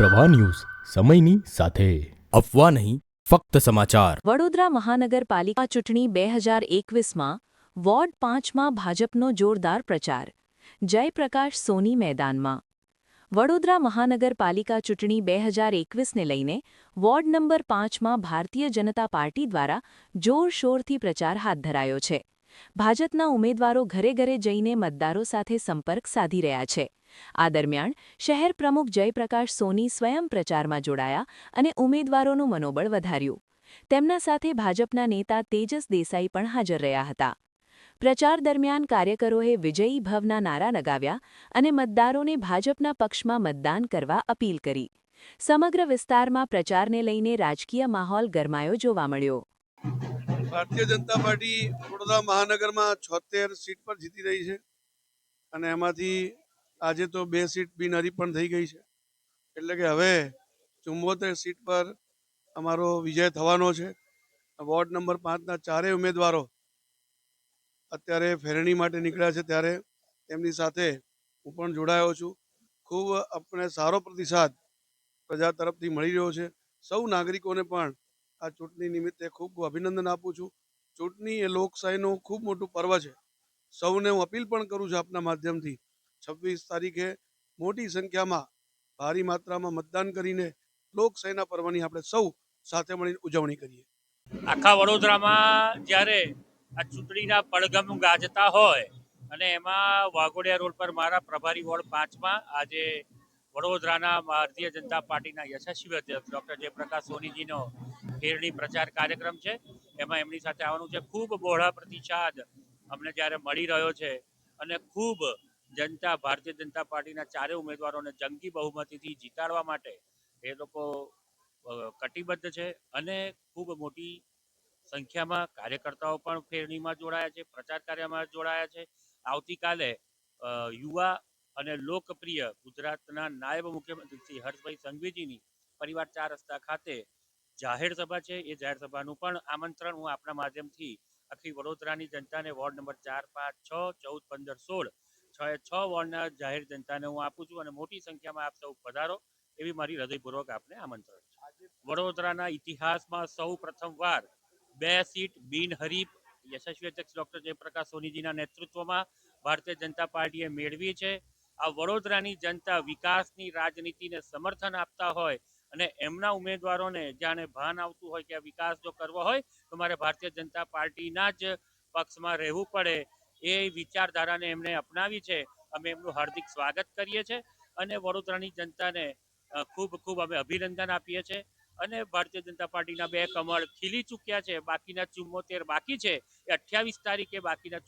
પ્રવાહ ન્યૂઝ સમયની સાથે અફવા નહીં ફક્ત સમાચાર। વડોદરા મહાનગરપાલિકા ચૂંટણી 2021માં વોર્ડ 5માં ભાજપનો જોરદાર પ્રચાર। જયપ્રકાશ સોની મેદાનમાં। વડોદરા મહાનગરપાલિકા ચૂંટણી 2021ને લઈને ward number 5માં Bharatiya Janata party દ્વારા જોરશોરથી પ્રચાર હાથ ધરાયો છે। ભાજપના ઉમેદવારો ઘરે ઘરે જઈને મતદારો સાથે સંપર્ક સાધી રહ્યા છે। આ દરમિયાન શહેર પ્રમુખ જયપ્રકાશ સોની સ્વયં પ્રચારમાં જોડાયા અને ઉમેદવારોનું મનોબળ વધાર્યું। તેમના સાથે ભાજપના નેતા તેજસ દેસાઈ પણ હાજર રહ્યા હતા। પ્રચાર દરમિયાન કાર્યકરોએ વિજયી ભવના નારા લગાવ્યા અને મતદારોને ભાજપના પક્ષમાં મતદાન કરવા અપીલ કરી। સમગ્ર વિસ્તારમાં પ્રચારને લઈને રાજકીય માહોલ ગરમાયો જોવા મળ્યો। ભારતીય જનતા પાર્ટી વડોદરા મહાનગરમાં 76 સીટ પર જીતી રહી છે અને એમાંથી આજે તો 2 સીટ બિનહરીફ પણ થઈ ગઈ છે, એટલે કે હવે 74 સીટ પર અમારો વિજય થવાનો છે। વોર્ડ નંબર 5ના ચારેય ઉમેદવારો અત્યારે ફેરણી માટે નીકળ્યા છે, ત્યારે તેમની સાથે હું પણ જોડાયો છું। ખૂબ આપણે સારો પ્રતિસાદ પ્રજા તરફથી મળી રહ્યો છે। સૌ નાગરિકોને પણ આ ચૂંટણી નિમિત્તે ખૂબ અભિનંદન આપું છું। ચૂંટણી એ લોકશાહીનું ખૂબ મોટું પર્વ છે। સૌને હું અપીલ પણ કરું છું આપના માધ્યમથી 26 તારીખે મોટી સંખ્યામાં ભારી માત્રામાં મતદાન કરીને લોકશાહીના પર્વની આપણે સૌ સાથે મળીને ઉજવણી કરીએ। આખા વડોદરામાં જ્યારે આ ચૂંટણીના પડઘમ ગાજતા હોય અને એમાં વાઘોડિયા રોડ પર મારા પ્રભારી વોર્ડ 5માં આજે વડોદરાના ભારતીય જનતા પાર્ટીના યશસ્વી અધ્યક્ષ ડૉક્ટર જયપ્રકાશ સોનીજીનો ફેરણી પ્રચાર કાર્યક્રમ છે, એમાં એમની સાથે આવવાનું છે। ખૂબ બહોળા પ્રતિસાદ અમને જ્યારે મળી રહ્યો છે અને ખૂબ જનતા ભારતીય જનતા પાર્ટીના ચારે ઉમેદવારોને જંગી બહુમતીથી જીતાડવા માટે એ લોકો કટિબદ્ધ છે અને ખૂબ મોટી સંખ્યામાં કાર્યકર્તાઓ પણ ફેરણીમાં જોડાયા છે, પ્રચાર કાર્યમાં જોડાયા છે। આવતીકાલે યુવા અને લોકપ્રિય ગુજરાતના નાયબ મુખ્યમંત્રી શ્રી હર્ષભાઈ સંઘવીજીની પરિવાર 4 રસ્તા ખાતે જાહેર સભા છે। એ જાહેર સભાનું પણ આમંત્રણ હું આપના માધ્યમથી આખી વડોદરાની જનતાને વોર્ડ નંબર 4, 5, 6, 14, 15, 16 6 વોર્ડના જાહેર જનતાને હું આપું છું અને મોટી સંખ્યામાં આપ સૌ પધારો એવી મારી હૃદયપૂર્વક આપને આમંત્રણ છે। વડોદરાના ઇતિહાસમાં સૌ પ્રથમવાર 2 સીટ બિનહરીફ યશસ્વી અધ્યક્ષ ડૉક્ટર જયપ્રકાશ સોનીજીના નેતૃત્વમાં ભારતીય જનતા પાર્ટીએ મેળવી છે। આ વડોદરાની જનતા વિકાસની રાજનીતિને સમર્થન આપતા હોય અને એમના ઉમેદવારોને જાણે ભાન આવતું હોય કે આ વિકાસ જો કરવો હોય તો મારે ભારતીય જનતા પાર્ટીના જ પક્ષમાં રહેવું પડે, એ વિચારધારાને એમણે અપનાવી છે। અમે એમનું હાર્દિક સ્વાગત કરીએ છીએ અને વડોદરાની જનતાને ખૂબ ખૂબ અમે અભિનંદન આપીએ છીએ અને ભારતીય જનતા પાર્ટીના 2 કમળ ખીલી ચૂક્યા છે, બાકીના 74 બાકી છે, એ 28 તારીખે બાકીના